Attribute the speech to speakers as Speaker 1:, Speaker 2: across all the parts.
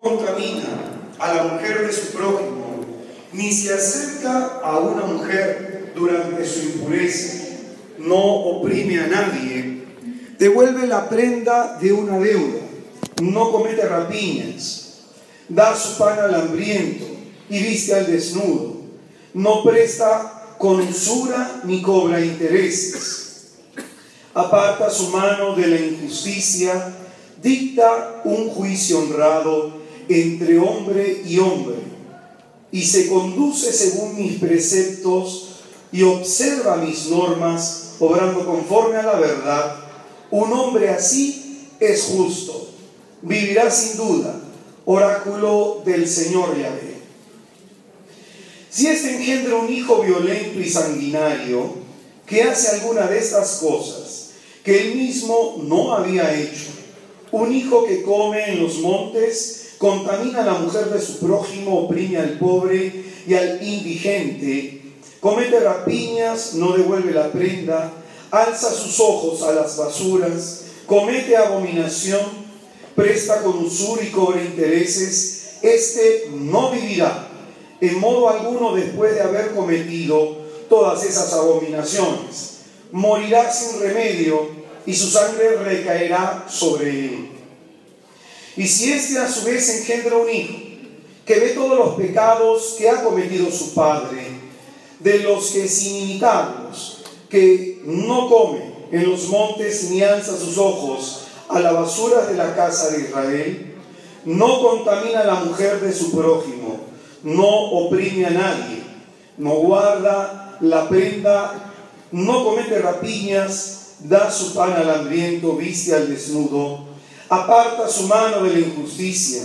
Speaker 1: contamina a la mujer de su prójimo, ni se acerca a una mujer durante su impureza, no oprime a nadie, devuelve la prenda de una deuda, no comete rapiñas, da su pan al hambriento y viste al desnudo, no presta con usura ni cobra intereses, aparta su mano de la injusticia, dicta un juicio honrado entre hombre y hombre, y se conduce según mis preceptos y observa mis normas, obrando conforme a la verdad. Un hombre así es justo, vivirá sin duda, oráculo del Señor Yahvé. Si éste engendra un hijo violento y sanguinario, que hace alguna de estas cosas que él mismo no había hecho, un hijo que come en los montes, contamina a la mujer de su prójimo, oprime al pobre y al indigente, comete rapiñas, no devuelve la prenda, alza sus ojos a las basuras, comete abominación, presta con usura y cobra intereses, éste no vivirá en modo alguno después de haber cometido todas esas abominaciones. Morirá sin remedio y su sangre recaerá sobre él. Y si éste a su vez engendra un hijo que ve todos los pecados que ha cometido su padre, de los que sin imitarlos, que no come en los montes ni alza sus ojos a la basura de la casa de Israel, no contamina a la mujer de su prójimo, no oprime a nadie, no guarda la prenda, no comete rapiñas, da su pan al hambriento, viste al desnudo, aparta su mano de la injusticia,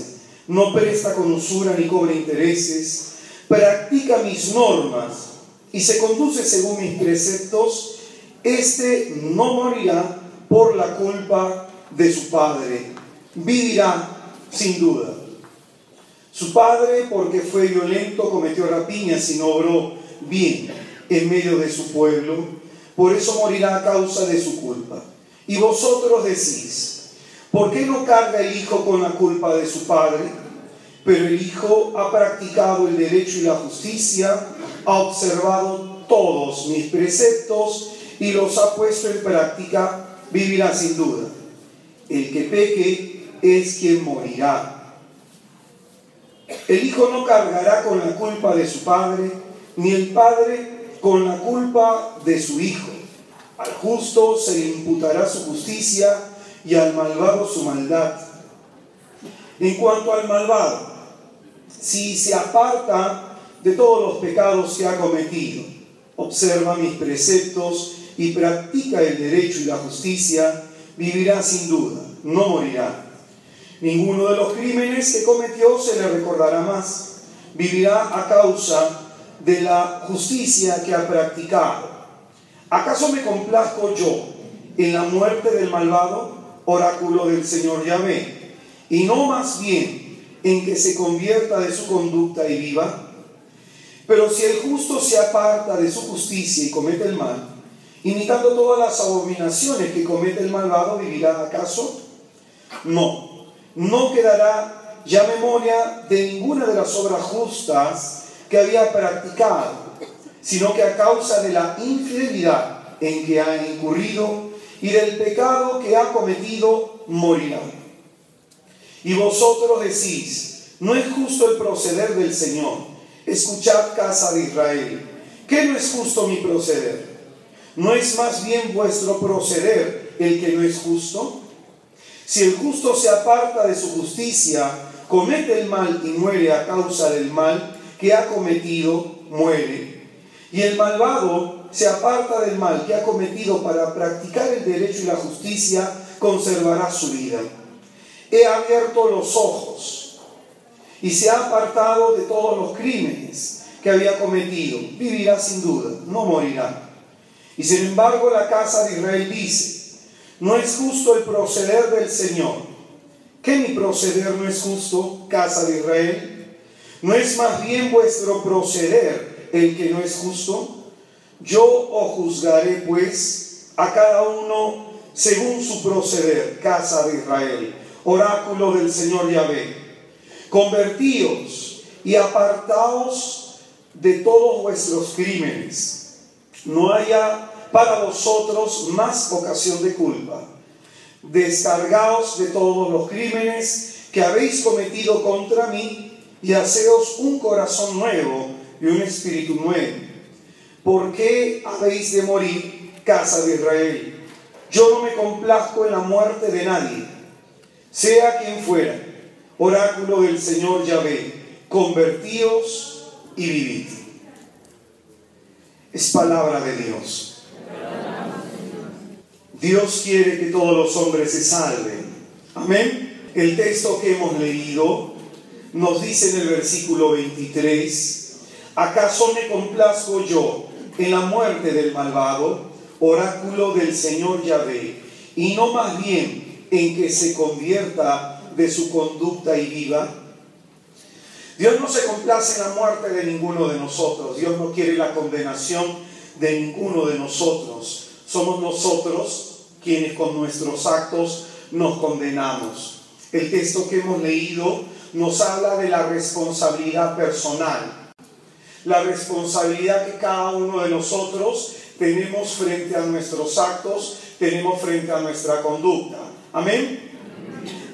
Speaker 1: no presta con usura ni cobra intereses, practica mis normas y se conduce según mis preceptos, éste no morirá por la culpa de su padre, vivirá sin duda. Su padre, porque fue violento, cometió rapiñas y no obró bien en medio de su pueblo, por eso morirá a causa de su culpa. Y vosotros decís: ¿por qué no carga el hijo con la culpa de su padre? Pero el hijo ha practicado el derecho y la justicia, ha observado todos mis preceptos y los ha puesto en práctica, vivirá sin duda. El que peque es quien morirá. El hijo no cargará con la culpa de su padre, ni el padre con la culpa de su hijo. Al justo se le imputará su justicia y al malvado su maldad. En cuanto al malvado, si se aparta de todos los pecados que ha cometido, observa mis preceptos y practica el derecho y la justicia, vivirá sin duda, no morirá. Ninguno de los crímenes que cometió se le recordará más, vivirá a causa de la justicia que ha practicado. ¿Acaso me complazco yo en la muerte del malvado, oráculo del Señor Yahvé, y no más bien en que se convierta de su conducta y viva? Pero si el justo se aparta de su justicia y comete el mal, imitando todas las abominaciones que comete el malvado, ¿vivirá acaso? No quedará ya memoria de ninguna de las obras justas que había practicado, sino que a causa de la infidelidad en que ha incurrido y del pecado que ha cometido, morirá. Y vosotros decís: no es justo el proceder del Señor. Escuchad, casa de Israel, ¿qué no es justo mi proceder? ¿No es más bien vuestro proceder el que no es justo? Si el justo se aparta de su justicia, comete el mal y muere a causa del mal que ha cometido, muere. Y el malvado se aparta del mal que ha cometido para practicar el derecho y la justicia, conservará su vida. He abierto los ojos y se ha apartado de todos los crímenes que había cometido. Vivirá sin duda, no morirá. Y sin embargo la casa de Israel dice: no es justo el proceder del Señor. ¿Qué mi proceder no es justo, casa de Israel? ¿No es más bien vuestro proceder el que no es justo? Yo os juzgaré pues a cada uno según su proceder, casa de Israel, oráculo del Señor Yahvé. Convertíos y apartaos de todos vuestros crímenes. No haya para vosotros más ocasión de culpa. Descargaos de todos los crímenes que habéis cometido contra mí y haceos un corazón nuevo y un espíritu nuevo. ¿Por qué habéis de morir, casa de Israel? Yo no me complazco en la muerte de nadie, sea quien fuera. Oráculo del Señor Yahvé, convertíos y vivid. Es palabra de Dios. Dios quiere que todos los hombres se salven. Amén. El texto que hemos leído nos dice en el versículo 23: ¿acaso me complazco yo en la muerte del malvado? Oráculo del Señor Yahvé, y no más bien en que se convierta de su conducta y viva. Dios no se complace en la muerte de ninguno de nosotros. Dios no quiere la condenación de ninguno de nosotros. Somos nosotros quienes con nuestros actos nos condenamos. El texto que hemos leído nos habla de la responsabilidad personal, la responsabilidad que cada uno de nosotros tenemos frente a nuestros actos, tenemos frente a nuestra conducta. Amén.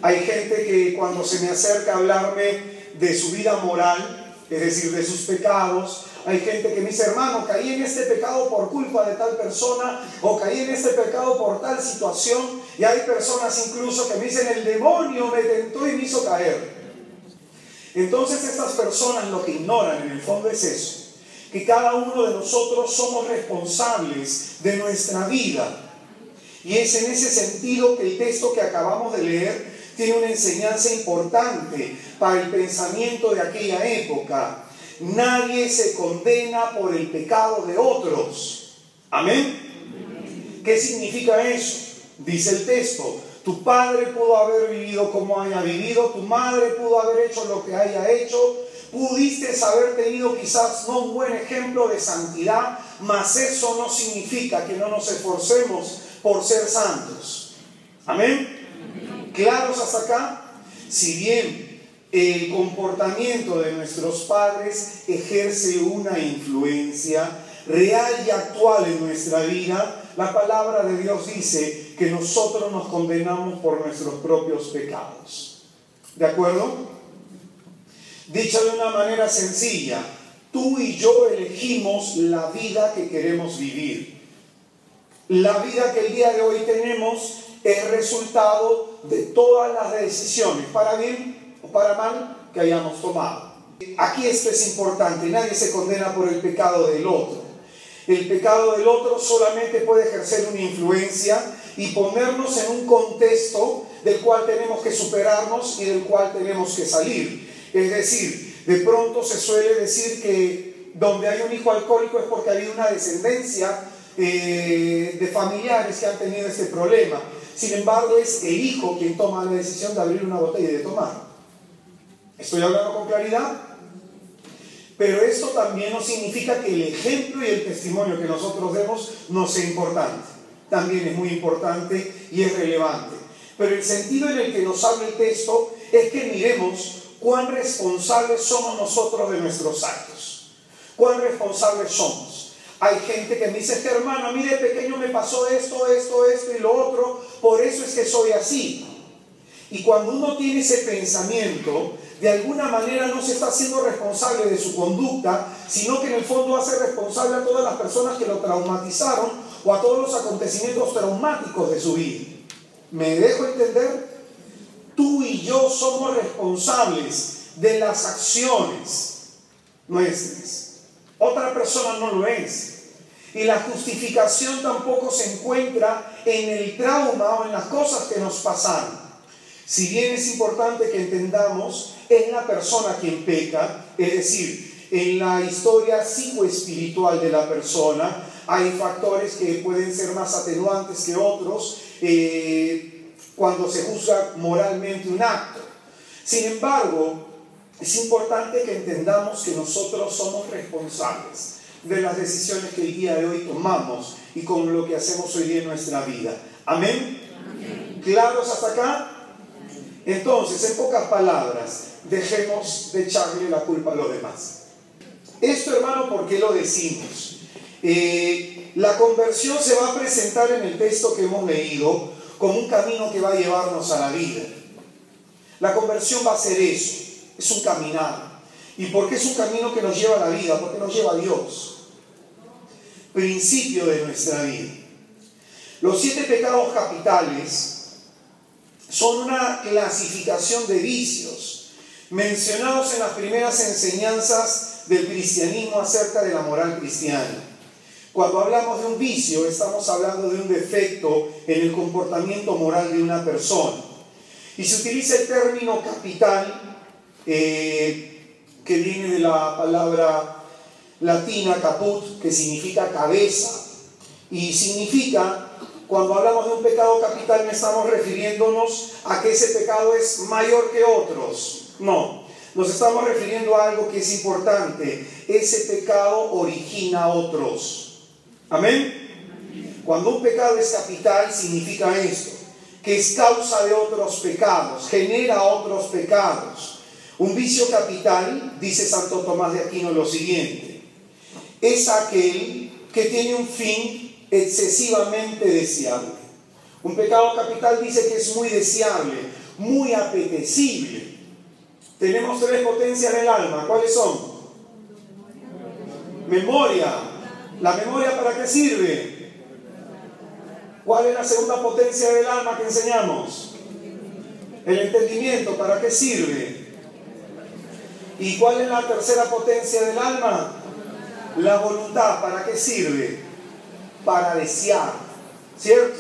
Speaker 1: Hay gente que cuando se me acerca a hablarme de su vida moral, es decir, de sus pecados, hay gente que me dice: hermano, caí en este pecado por culpa de tal persona, o caí en este pecado por tal situación. Y hay personas incluso que me dicen: el demonio me tentó y me hizo caer. Entonces estas personas lo que ignoran en el fondo es eso, que cada uno de nosotros somos responsables de nuestra vida. Y es en ese sentido que el texto que acabamos de leer tiene una enseñanza importante para el pensamiento de aquella época. Nadie se condena por el pecado de otros. ¿Amén? ¿Qué significa eso? Dice el texto: tu padre pudo haber vivido como haya vivido, tu madre pudo haber hecho lo que haya hecho, pudiste haber tenido quizás no un buen ejemplo de santidad, mas eso no significa que no nos esforcemos por ser santos. ¿Amén? ¿Claros hasta acá? Si bien el comportamiento de nuestros padres ejerce una influencia real y actual en nuestra vida, la palabra de Dios dice que nosotros nos condenamos por nuestros propios pecados. ¿De acuerdo? Dicho de una manera sencilla, tú y yo elegimos la vida que queremos vivir. La vida que el día de hoy tenemos es resultado de todas las decisiones, para bien o para mal, que hayamos tomado. Aquí esto es importante: nadie se condena por el pecado del otro. El pecado del otro solamente puede ejercer una influencia y ponernos en un contexto del cual tenemos que superarnos y del cual tenemos que salir. Es decir, de pronto se suele decir que donde hay un hijo alcohólico es porque ha habido una descendencia de familiares que han tenido este problema. Sin embargo, es el hijo quien toma la decisión de abrir una botella y de tomar. ¿Estoy hablando con claridad? Pero esto también no significa que el ejemplo y el testimonio que nosotros demos no sea importante. También es muy importante y es relevante. Pero el sentido en el que nos habla el texto es que miremos cuán responsables somos nosotros de nuestros actos. Cuán responsables somos. Hay gente que me dice: este hermano, a mí de pequeño me pasó esto y lo otro, por eso es que soy así. Y cuando uno tiene ese pensamiento, de alguna manera no se está haciendo responsable de su conducta, sino que en el fondo hace responsable a todas las personas que lo traumatizaron o a todos los acontecimientos traumáticos de su vida. ¿Me dejo entender? Tú y yo somos responsables de las acciones nuestras. Otra persona no lo es. Y la justificación tampoco se encuentra en el trauma o en las cosas que nos pasaron. Si bien es importante que entendamos, es la persona quien peca, es decir, en la historia psicoespiritual de la persona hay factores que pueden ser más atenuantes que otros cuando se juzga moralmente un acto. Sin embargo, es importante que entendamos que nosotros somos responsables de las decisiones que el día de hoy tomamos y con lo que hacemos hoy día en nuestra vida. ¿Amén? ¿Claros hasta acá? Entonces, en pocas palabras, dejemos de echarle la culpa a los demás. Esto, hermano, ¿por qué lo decimos? La conversión se va a presentar en el texto que hemos leído como un camino que va a llevarnos a la vida. La conversión va a ser eso, es un caminar. ¿Y por qué es un camino que nos lleva a la vida? Porque nos lleva a Dios, principio de nuestra vida. Los 7 pecados capitales son una clasificación de vicios mencionados en las primeras enseñanzas del cristianismo acerca de la moral cristiana. Cuando hablamos de un vicio, estamos hablando de un defecto en el comportamiento moral de una persona. Y se utiliza el término capital, que viene de la palabra latina caput, que significa cabeza. Y significa, cuando hablamos de un pecado capital, no estamos refiriéndonos a que ese pecado es mayor que otros. No, nos estamos refiriendo a algo que es importante. Ese pecado origina otros. ¿Amén? Cuando un pecado es capital, significa esto, que es causa de otros pecados, genera otros pecados. Un vicio capital, dice Santo Tomás de Aquino lo siguiente: es aquel que tiene un fin excesivamente deseable. Un pecado capital dice que es muy deseable, muy apetecible. Tenemos 3 potencias del alma. ¿Cuáles son? Memoria. ¿La memoria para qué sirve? ¿Cuál es la segunda potencia del alma que enseñamos? El entendimiento. ¿Para qué sirve? ¿Y cuál es la tercera potencia del alma? La voluntad. ¿Para qué sirve? Para desear, ¿cierto?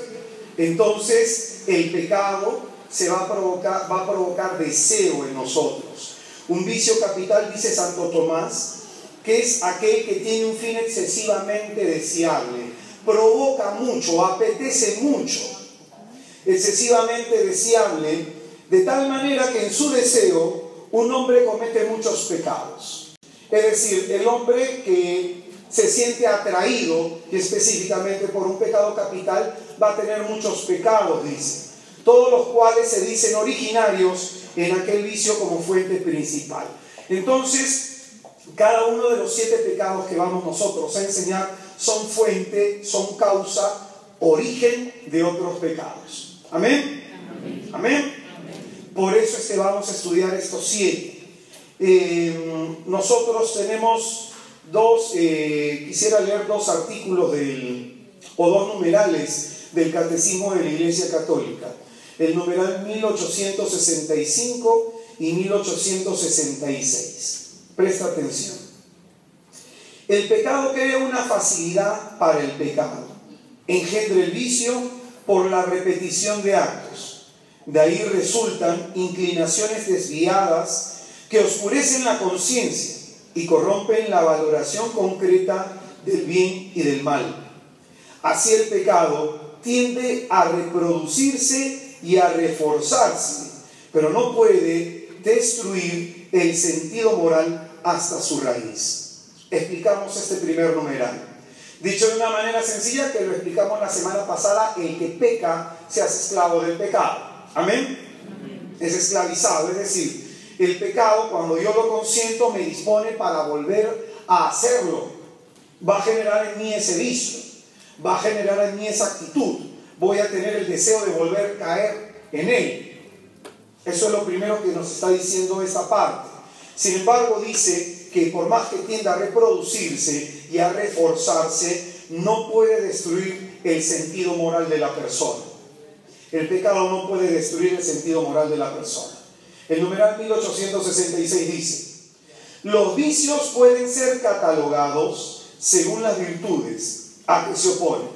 Speaker 1: Entonces el pecado va a provocar deseo en nosotros. Un vicio capital, dice Santo Tomás, que es aquel que tiene un fin excesivamente deseable, provoca mucho, apetece mucho, excesivamente deseable, de tal manera que en su deseo un hombre comete muchos pecados. Es decir, el hombre que se siente atraído, y específicamente por un pecado capital, va a tener muchos pecados, dice, todos los cuales se dicen originarios en aquel vicio como fuente principal. Entonces, cada uno de los 7 pecados que vamos nosotros a enseñar son fuente, son causa, origen de otros pecados. ¿Amén? Amén. ¿Amén? Por eso es que vamos a estudiar estos 7. Nosotros tenemos quisiera leer 2 artículos o 2 numerales del Catecismo de la Iglesia Católica. El numeral 1865 y 1866. Presta atención. El pecado crea una facilidad para el pecado. Engendra el vicio por la repetición de actos. De ahí resultan inclinaciones desviadas que oscurecen la conciencia y corrompen la valoración concreta del bien y del mal. Así el pecado tiende a reproducirse y a reforzarse, pero no puede destruir el sentido moral hasta su raíz. Explicamos este primer numeral. Dicho de una manera sencilla, que lo explicamos la semana pasada, el que peca se hace esclavo del pecado. ¿Amén? Es esclavizado, es decir, el pecado, cuando yo lo consiento, me dispone para volver a hacerlo. Va a generar en mí ese vicio, va a generar en mí esa actitud. Voy a tener el deseo de volver a caer en él. Eso es lo primero que nos está diciendo esta parte. Sin embargo, dice que por más que tienda a reproducirse y a reforzarse, no puede destruir el sentido moral de la persona. El pecado no puede destruir el sentido moral de la persona. El numeral 1866 dice: los vicios pueden ser catalogados según las virtudes a que se oponen,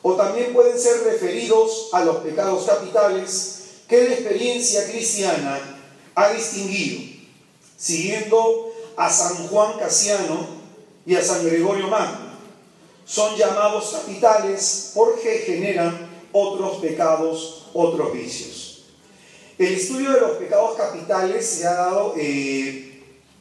Speaker 1: o también pueden ser referidos a los pecados capitales que la experiencia cristiana ha distinguido, siguiendo a San Juan Casiano y a San Gregorio Magno. Son llamados capitales porque generan otros pecados, otros vicios. El estudio de los pecados capitales se ha dado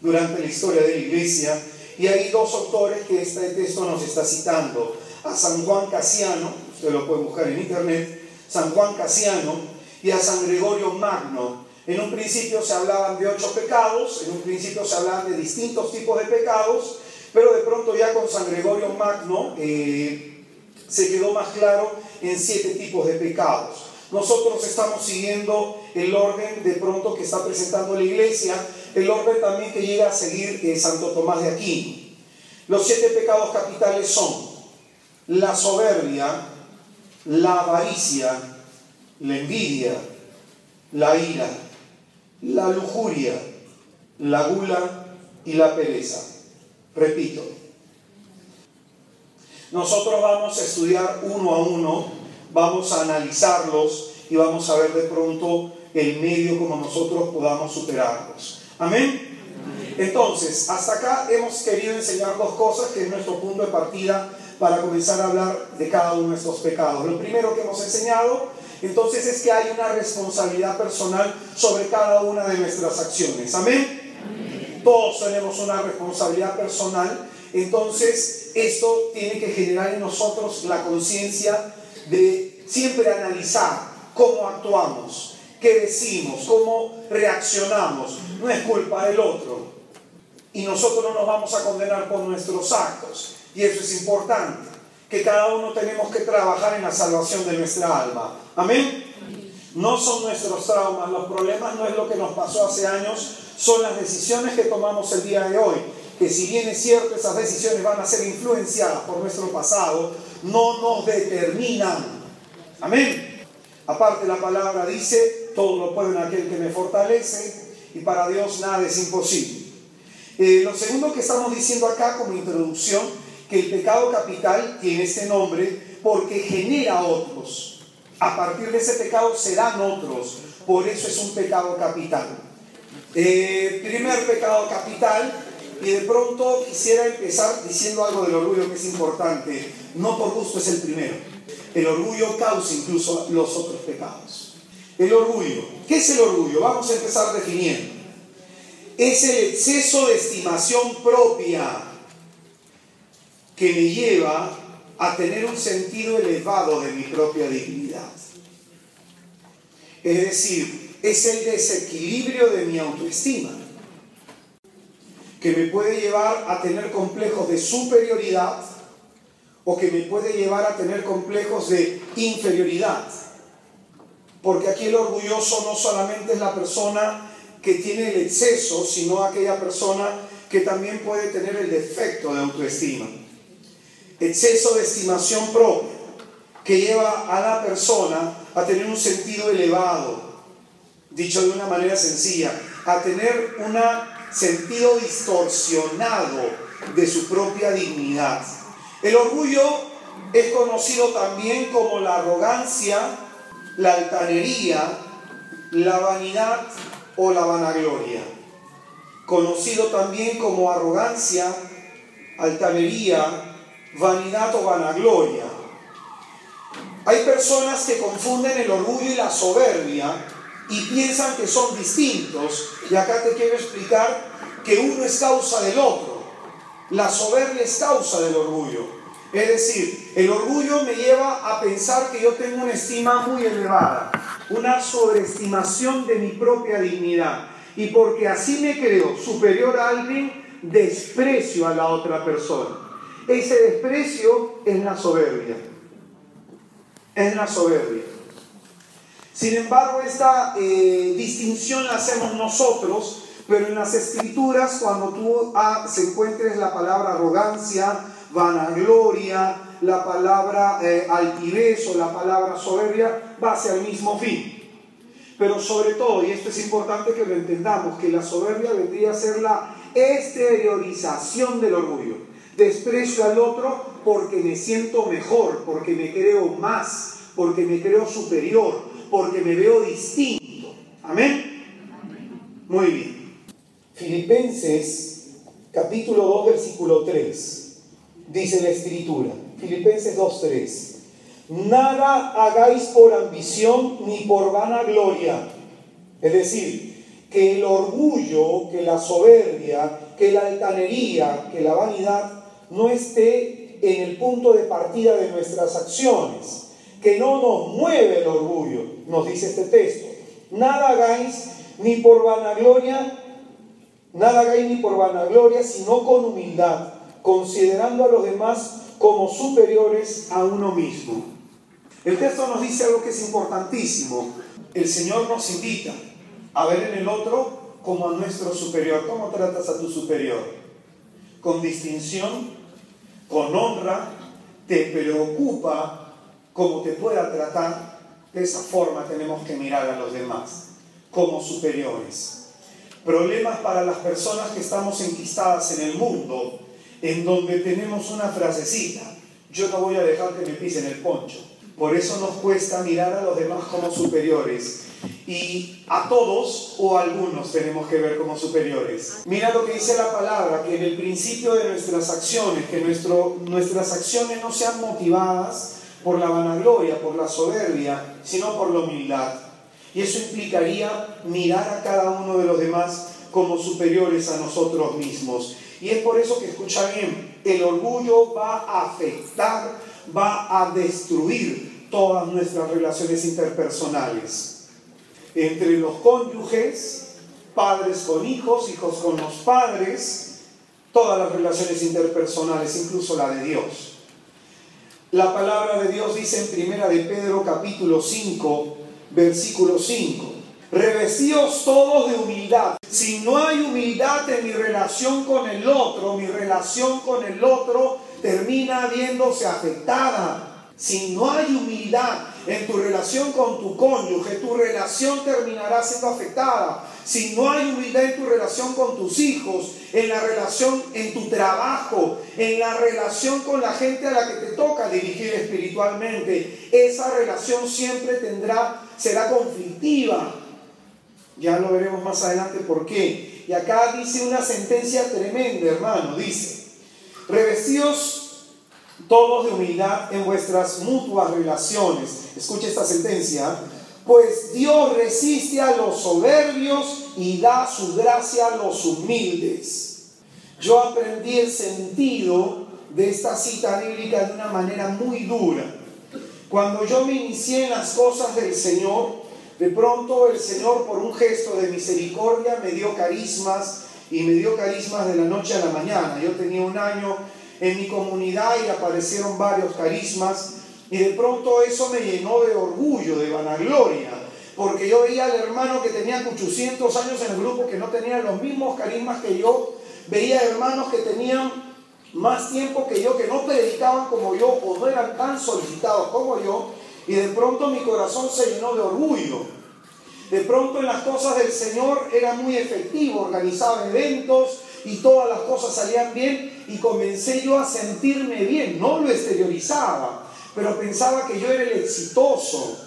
Speaker 1: durante la historia de la Iglesia, y hay 2 autores que este texto nos está citando: a San Juan Casiano, usted lo puede buscar en internet, San Juan Casiano, y a San Gregorio Magno. En un principio se hablaban de 8 pecados, en un principio se hablaban de distintos tipos de pecados, pero de pronto ya con San Gregorio Magno se quedó más claro en 7 tipos de pecados. Nosotros estamos siguiendo el orden de pronto que está presentando la Iglesia, el orden también que llega a seguir Santo Tomás de Aquino. Los 7 pecados capitales son la soberbia, la avaricia, la envidia, la ira, la lujuria, la gula y la pereza. Repito, nosotros vamos a estudiar uno a uno, vamos a analizarlos y vamos a ver de pronto el medio como nosotros podamos superarlos. ¿Amén? Entonces, hasta acá hemos querido enseñar 2 cosas, que es nuestro punto de partida para comenzar a hablar de cada uno de estos pecados. Lo primero que hemos enseñado, entonces, es que hay una responsabilidad personal sobre cada una de nuestras acciones. ¿Amén? Todos tenemos una responsabilidad personal. Entonces, esto tiene que generar en nosotros la conciencia de siempre analizar cómo actuamos, qué decimos, cómo reaccionamos. No es culpa del otro. Y nosotros no nos vamos a condenar por nuestros actos. Y eso es importante, que cada uno tenemos que trabajar en la salvación de nuestra alma. ¿Amén? No son nuestros traumas, los problemas no es lo que nos pasó hace años, son las decisiones que tomamos el día de hoy. Que si bien es cierto, esas decisiones van a ser influenciadas por nuestro pasado, no nos determinan. Amén. Aparte, la palabra dice: todo lo puedo en aquel que me fortalece, y para Dios nada es imposible. Lo segundo que estamos diciendo acá como introducción, que el pecado capital tiene este nombre porque genera otros. A partir de ese pecado se dan otros, por eso es un pecado capital. Primer pecado capital, y de pronto quisiera empezar diciendo algo del orgullo que es importante. No por gusto es el primero. El orgullo causa incluso los otros pecados. El orgullo. ¿Qué es el orgullo? Vamos a empezar definiendo. Es el exceso de estimación propia que me lleva a tener un sentido elevado de mi propia dignidad. Es decir, es el desequilibrio de mi autoestima, que me puede llevar a tener complejos de superioridad o que me puede llevar a tener complejos de inferioridad. Porque aquí el orgulloso no solamente es la persona que tiene el exceso, sino aquella persona que también puede tener el defecto de autoestima. Exceso de estimación propia, que lleva a la persona a tener un sentido elevado, dicho de una manera sencilla, a tener un sentido distorsionado de su propia dignidad. El orgullo es conocido también como la arrogancia, la altanería, la vanidad o la vanagloria. Conocido también como arrogancia, altanería, vanidad o vanagloria. Hay personas que confunden el orgullo y la soberbia y piensan que son distintos. Y acá te quiero explicar que uno es causa del otro. La soberbia es causa del orgullo. Es decir, el orgullo me lleva a pensar que yo tengo una estima muy elevada, una sobreestimación de mi propia dignidad. Y porque así me creo superior a alguien, desprecio a la otra persona. Ese desprecio es la soberbia. Es la soberbia. Sin embargo, esta distinción la hacemos nosotros, pero en las Escrituras, cuando tú se encuentres la palabra arrogancia, vanagloria, la palabra altivez o la palabra soberbia, va hacia el mismo fin. Pero sobre todo, y esto es importante que lo entendamos, que la soberbia vendría a ser la exteriorización del orgullo. Desprecio al otro porque me siento mejor, porque me creo más, porque me creo superior, porque me veo distinto. ¿Amén? Muy bien. Filipenses capítulo 2 versículo 3 dice la Escritura, Filipenses 2:3: nada hagáis por ambición ni por vanagloria. Es decir, que el orgullo, que la soberbia, que la altanería, que la vanidad no esté en el punto de partida de nuestras acciones, que no nos mueve el orgullo, nos dice este texto, Nada hagáis ni por vanagloria, sino con humildad, considerando a los demás como superiores a uno mismo. El texto nos dice algo que es importantísimo. El Señor nos invita a ver en el otro como a nuestro superior. ¿Cómo tratas a tu superior? Con distinción, con honra, te preocupa cómo te pueda tratar. De esa forma tenemos que mirar a los demás, como superiores. Problemas para las personas que estamos enquistadas en el mundo, en donde tenemos una frasecita: yo no voy a dejar que me pisen el poncho. Por eso nos cuesta mirar a los demás como superiores. Y a todos o a algunos tenemos que ver como superiores. Mira lo que dice la palabra, que en el principio de nuestras acciones, que nuestras acciones no sean motivadas por la vanagloria, por la soberbia, sino por la humildad. Y eso implicaría mirar a cada uno de los demás como superiores a nosotros mismos. Y es por eso que, escucha bien, el orgullo va a afectar, va a destruir todas nuestras relaciones interpersonales. Entre los cónyuges, padres con hijos, hijos con los padres, todas las relaciones interpersonales, incluso la de Dios. La palabra de Dios dice en 1 de Pedro capítulo 5, versículo 5: revestíos todos de humildad. Si no hay humildad en mi relación con el otro termina viéndose afectada. Si no hay humildad en tu relación con tu cónyuge, tu relación terminará siendo afectada. Si no hay humildad en tu relación con tus hijos, en la relación en tu trabajo, en la relación con la gente a la que te toca dirigir espiritualmente, esa relación siempre será conflictiva. Ya lo veremos más adelante por qué. Y acá dice una sentencia tremenda, hermano. Dice: revestidos todos de humildad en vuestras mutuas relaciones. Escucha esta sentencia: pues Dios resiste a los soberbios y da su gracia a los humildes. Yo aprendí el sentido de esta cita bíblica de una manera muy dura. Cuando yo me inicié en las cosas del Señor, de pronto el Señor, por un gesto de misericordia, me dio carismas, y me dio carismas de la noche a la mañana. Yo tenía un año en mi comunidad y aparecieron varios carismas, y de pronto eso me llenó de orgullo, de vanagloria, porque yo veía al hermano que tenía 800 años en el grupo que no tenía los mismos carismas que yo, veía hermanos que tenían más tiempo que yo, que no predicaban como yo o no eran tan solicitados como yo, y de pronto mi corazón se llenó de orgullo. De pronto en las cosas del Señor era muy efectivo, organizaba eventos y todas las cosas salían bien, y comencé yo a sentirme bien. No lo exteriorizaba, pero pensaba que yo era el exitoso,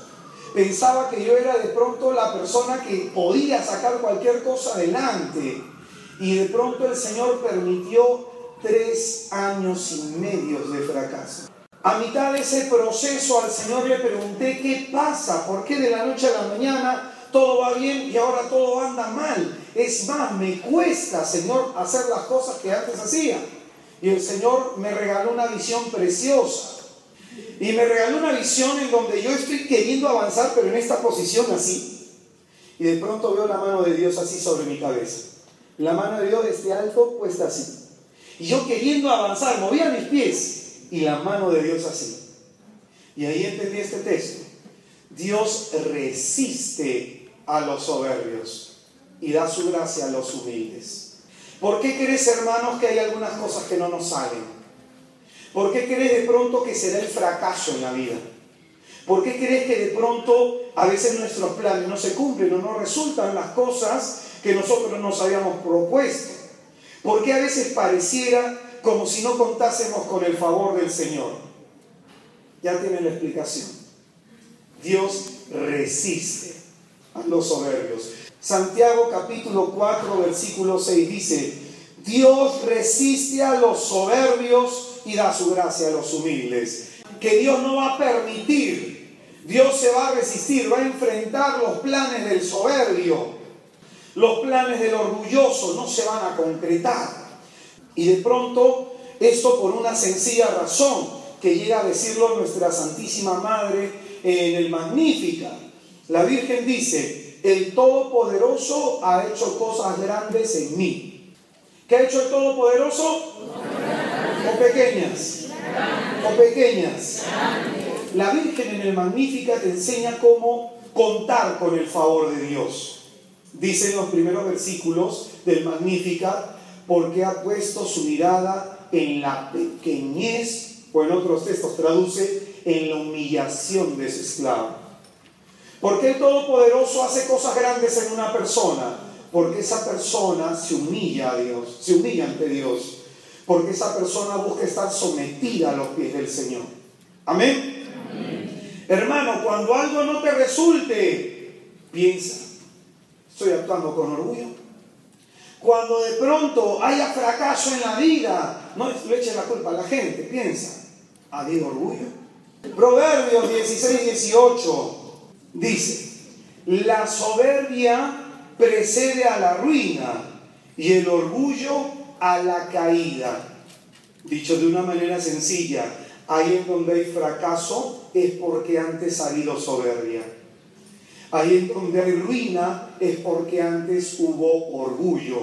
Speaker 1: pensaba que yo era de pronto la persona que podía sacar cualquier cosa adelante. Y de pronto el Señor permitió 3 años y medio de fracaso. A mitad de ese proceso al Señor le pregunté: ¿qué pasa? ¿Por qué de la noche a la mañana todo va bien y ahora todo anda mal? Es más, me cuesta, Señor, hacer las cosas que antes hacía. Y el Señor me regaló una visión preciosa. Y me regaló una visión en donde yo estoy queriendo avanzar, pero en esta posición así. Y de pronto veo la mano de Dios así sobre mi cabeza. La mano de Dios desde alto puesta así. Y yo queriendo avanzar, movía mis pies. Y la mano de Dios así. Y ahí entendí este texto. Dios resiste a los soberbios y da su gracia a los humildes. ¿Por qué crees, hermanos, que hay algunas cosas que no nos salen? ¿Por qué crees de pronto que será el fracaso en la vida? ¿Por qué crees que de pronto a veces nuestros planes no se cumplen o no resultan las cosas que nosotros nos habíamos propuesto? ¿Por qué a veces pareciera como si no contásemos con el favor del Señor? Ya tienen la explicación. Dios resiste a los soberbios. Santiago capítulo 4 versículo 6 dice: Dios resiste a los soberbios y da su gracia a los humildes. Que Dios no va a permitir, Dios se va a resistir, va a enfrentar los planes del soberbio. Los planes del orgulloso no se van a concretar. Y de pronto, esto por una sencilla razón, que llega a decirlo nuestra Santísima Madre en el Magnífica. La Virgen dice: el Todopoderoso ha hecho cosas grandes en mí. ¿Qué ha hecho el Todopoderoso? ¿O pequeñas? ¿O pequeñas? La Virgen en el Magníficat te enseña cómo contar con el favor de Dios. Dice en los primeros versículos del Magníficat, porque ha puesto su mirada en la pequeñez, o en otros textos traduce, en la humillación de su esclavo. ¿Por qué el Todopoderoso hace cosas grandes en una persona? Porque esa persona se humilla a Dios, se humilla ante Dios. Porque esa persona busca estar sometida a los pies del Señor. ¿Amén? Amén. Hermano, cuando algo no te resulte, piensa, ¿estoy actuando con orgullo? Cuando de pronto haya fracaso en la vida, no le eches la culpa a la gente, piensa, ¿ha habido orgullo? Proverbios 16-18 dice, la soberbia precede a la ruina y el orgullo a la caída. Dicho de una manera sencilla, ahí en donde hay fracaso es porque antes ha habido soberbia. Ahí en donde hay ruina es porque antes hubo orgullo.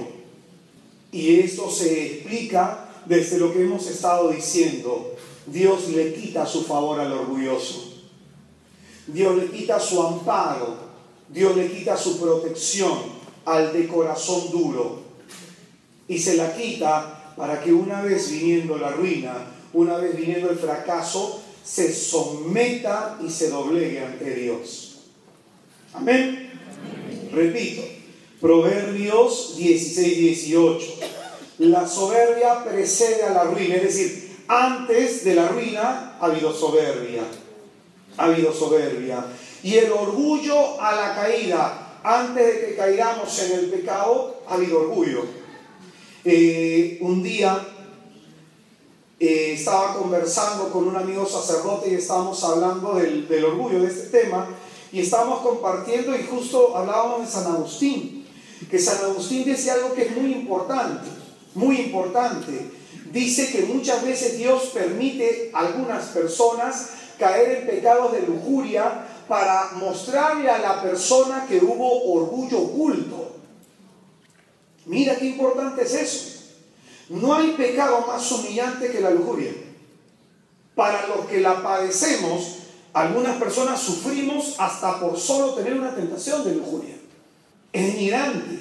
Speaker 1: Y esto se explica desde lo que hemos estado diciendo. Dios le quita su favor al orgulloso. Dios le quita su amparo. Dios le quita su protección al de corazón duro. Y se la quita para que una vez viniendo la ruina, una vez viniendo el fracaso, se someta y se doblegue ante Dios. Amén. Amén. Repito, Proverbios 16-18. La soberbia precede a la ruina, es decir, antes de la ruina ha habido soberbia. Ha habido soberbia. Y el orgullo a la caída. Antes de que caigamos en el pecado, ha habido orgullo. Un día estaba conversando con un amigo sacerdote y estábamos hablando del orgullo, de este tema, y estábamos compartiendo y justo hablábamos de San Agustín, que San Agustín dice algo que es muy importante, muy importante. Dice que muchas veces Dios permite a algunas personas caer en pecados de lujuria para mostrarle a la persona que hubo orgullo oculto. Mira qué importante es eso. No hay pecado más humillante que la lujuria. Para los que la padecemos, algunas personas sufrimos hasta por solo tener una tentación de lujuria. Es denigrante.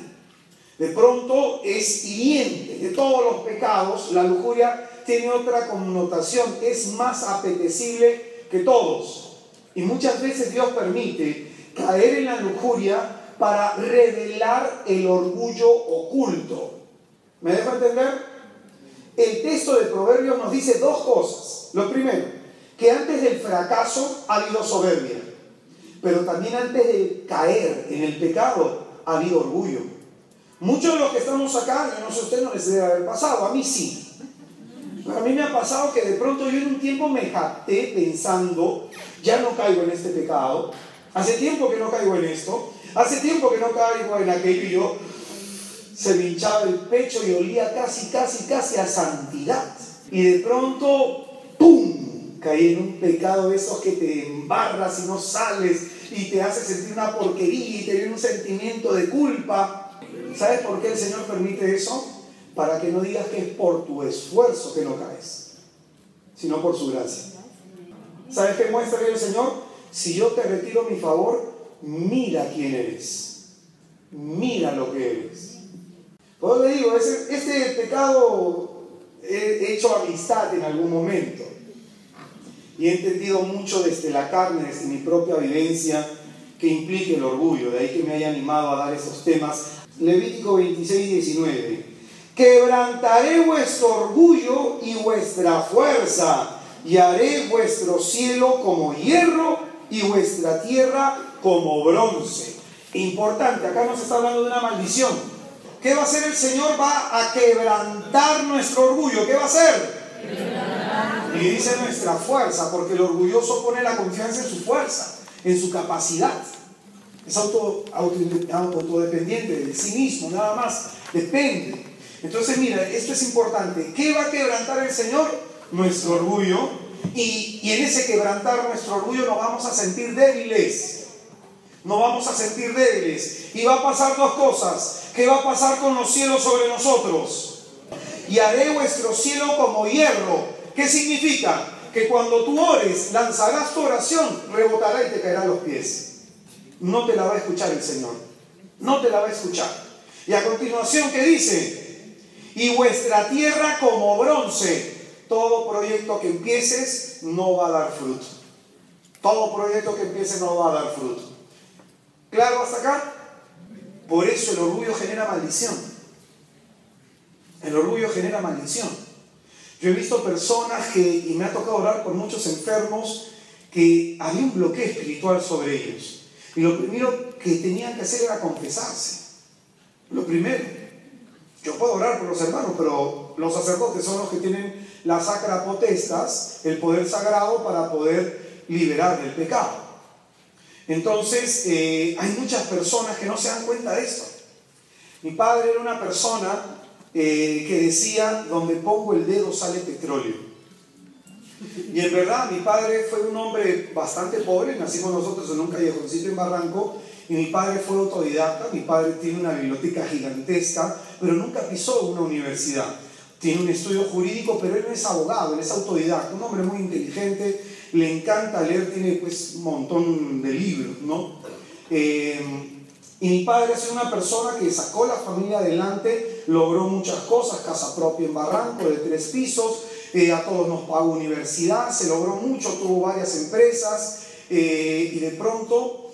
Speaker 1: De pronto es hiriente. De todos los pecados, la lujuria tiene otra connotación. Es más apetecible que todos. Y muchas veces Dios permite caer en la lujuria para revelar el orgullo oculto. ¿Me dejo entender? El texto de Proverbios nos dice dos cosas. Lo primero, que antes del fracaso ha habido soberbia, pero también antes de caer en el pecado ha habido orgullo. Muchos de los que estamos acá, yo no sé, a usted no les debe haber pasado, a mí sí. A mí me ha pasado que de pronto yo en un tiempo me jacté pensando, ya no caigo en este pecado, hace tiempo que no caigo en esto, hace tiempo que no caigo en aquello, y yo se me hinchaba el pecho y olía casi a santidad. Y de pronto, ¡pum!, caí en un pecado de esos que te embarras y no sales y te hace sentir una porquería y te viene un sentimiento de culpa. ¿Sabes por qué el Señor permite eso? Para que no digas que es por tu esfuerzo que no caes, sino por su gracia. ¿Sabes qué muestra el Señor? Si yo te retiro mi favor, mira quién eres, mira lo que eres. Pues le digo, este pecado he hecho amistad en algún momento y he entendido mucho desde la carne, desde mi propia vivencia, que implica el orgullo. De ahí que me haya animado a dar esos temas. Levítico 26-19. Quebrantaré vuestro orgullo y vuestra fuerza, y haré vuestro cielo como hierro y vuestra tierra como bronce. Importante, acá nos está hablando de una maldición. ¿Qué va a hacer el Señor? Va a quebrantar nuestro orgullo. ¿Qué va a hacer? Y dice nuestra fuerza, porque el orgulloso pone la confianza en su fuerza, en su capacidad. Es autodependiente de sí mismo, nada más. Depende. Entonces mira, esto es importante. ¿Qué va a quebrantar el Señor? Nuestro orgullo. Y en ese quebrantar nuestro orgullo nos vamos a sentir débiles. nos vamos a sentir débiles. Y va a pasar dos cosas. ¿Qué va a pasar con los cielos sobre nosotros? Y haré vuestro cielo como hierro. ¿Qué significa? Que cuando tú ores, lanzarás tu oración, rebotará y te caerá a los pies. No te la va a escuchar el Señor. No te la va a escuchar. Y a continuación, ¿qué dice? Y vuestra tierra como bronce. Todo proyecto que empieces no va a dar fruto. Todo proyecto que empieces no va a dar fruto. ¿Claro hasta acá? Por eso el orgullo genera maldición. El orgullo genera maldición. Yo he visto personas y me ha tocado orar por muchos enfermos, que había un bloqueo espiritual sobre ellos. Y lo primero que tenían que hacer era confesarse. Lo primero. Yo puedo orar por los hermanos, pero los sacerdotes son los que tienen la sacra potestas, el poder sagrado para poder liberar del pecado. Entonces, hay muchas personas que no se dan cuenta de esto. Mi padre era una persona que decía, donde pongo el dedo sale petróleo. Y en verdad, mi padre fue un hombre bastante pobre. Nacimos nosotros en un callejoncito en Barranco, y mi padre fue autodidacta. Mi padre tiene una biblioteca gigantesca, pero nunca pisó una universidad. Tiene un estudio jurídico, pero él no es abogado, él es autodidacta, un hombre muy inteligente, le encanta leer, tiene pues un montón de libros, ¿no? Y mi padre ha sido una persona que sacó la familia adelante, logró muchas cosas, casa propia en Barranco de 3 pisos, a todos nos pagó universidad, se logró mucho, tuvo varias empresas, y de pronto,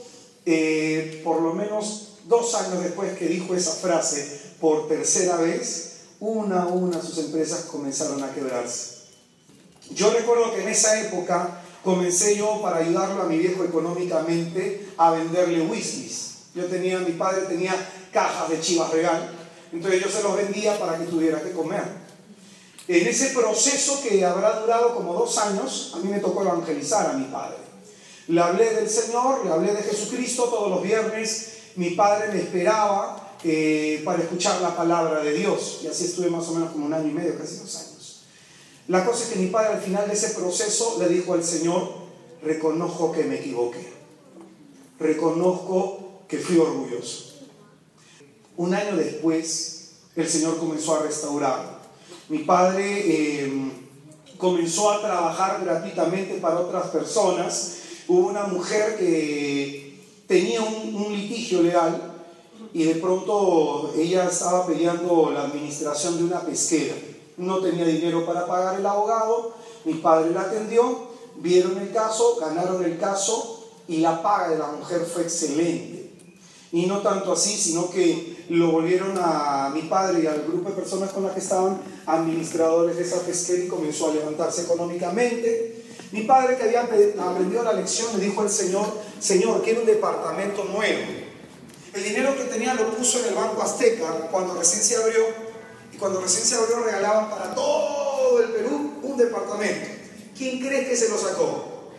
Speaker 1: por lo menos 2 años después que dijo esa frase, por tercera vez, una a una sus empresas comenzaron a quebrarse. Yo recuerdo que en esa época comencé yo, para ayudarlo a mi viejo económicamente, a venderle whiskies. Mi padre tenía cajas de Chivas Regal, entonces yo se los vendía para que tuviera que comer. En ese proceso, que habrá durado como 2 años, a mí me tocó evangelizar a mi padre. Le hablé del Señor, le hablé de Jesucristo todos los viernes. Mi padre me esperaba para escuchar la palabra de Dios, y así estuve más o menos como 1 año y medio, casi 2 años. La cosa es que mi padre, al final de ese proceso, le dijo al Señor: reconozco que me equivoqué, reconozco que fui orgulloso. 1 año después, el Señor comenzó a restaurarlo. Mi padre comenzó a trabajar gratuitamente para otras personas. Hubo una mujer que tenía un litigio legal, y de pronto ella estaba peleando la administración de una pesquera. No tenía dinero para pagar el abogado. Mi padre la atendió, vieron el caso, ganaron el caso, y la paga de la mujer fue excelente. Y no tanto así, sino que lo volvieron a mi padre y al grupo de personas con las que estaban administradores de esa pesquera, y comenzó a levantarse económicamente. Mi padre, que había aprendido la lección, le dijo al Señor: Señor, quiero un departamento nuevo. El dinero que tenía lo puso en el Banco Azteca cuando recién se abrió, y cuando recién se abrió regalaban para todo el Perú un departamento. ¿Quién cree que se lo sacó?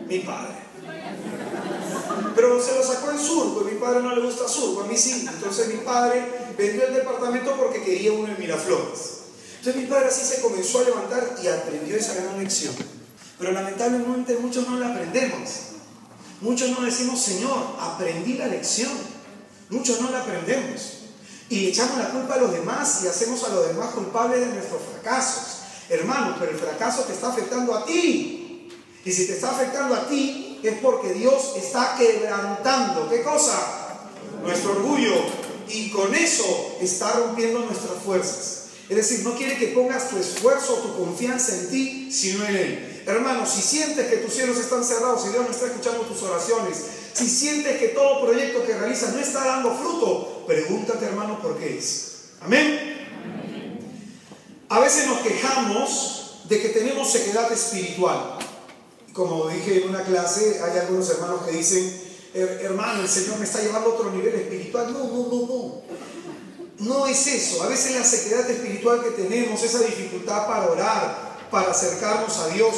Speaker 1: Mi padre. Pero se lo sacó en Surco, y a mi padre no le gusta Surco, a mí sí. Entonces mi padre vendió el departamento porque quería uno en Miraflores. Entonces mi padre así se comenzó a levantar y aprendió esa gran lección. Pero lamentablemente muchos no la aprendemos. Muchos no decimos: Señor, aprendí la lección. Muchos no la aprendemos. Y le echamos la culpa a los demás, y hacemos a los demás culpables de nuestros fracasos. Hermano, pero el fracaso te está afectando a ti. Y si te está afectando a ti, es porque Dios está quebrantando, ¿qué cosa? Nuestro orgullo. Y con eso está rompiendo nuestras fuerzas. Es decir, no quiere que pongas tu esfuerzo o tu confianza en ti, sino en Él. Hermano, si sientes que tus cielos están cerrados y Dios no está escuchando tus oraciones, si sientes que todo proyecto que realizas no está dando fruto, pregúntate, hermano, por qué es. Amén. A veces nos quejamos de que tenemos sequedad espiritual. Como dije en una clase, hay algunos hermanos que dicen: hermano, el Señor me está llevando a otro nivel espiritual. No. No es eso. A veces la sequedad espiritual que tenemos, esa dificultad para orar, para acercarnos a Dios,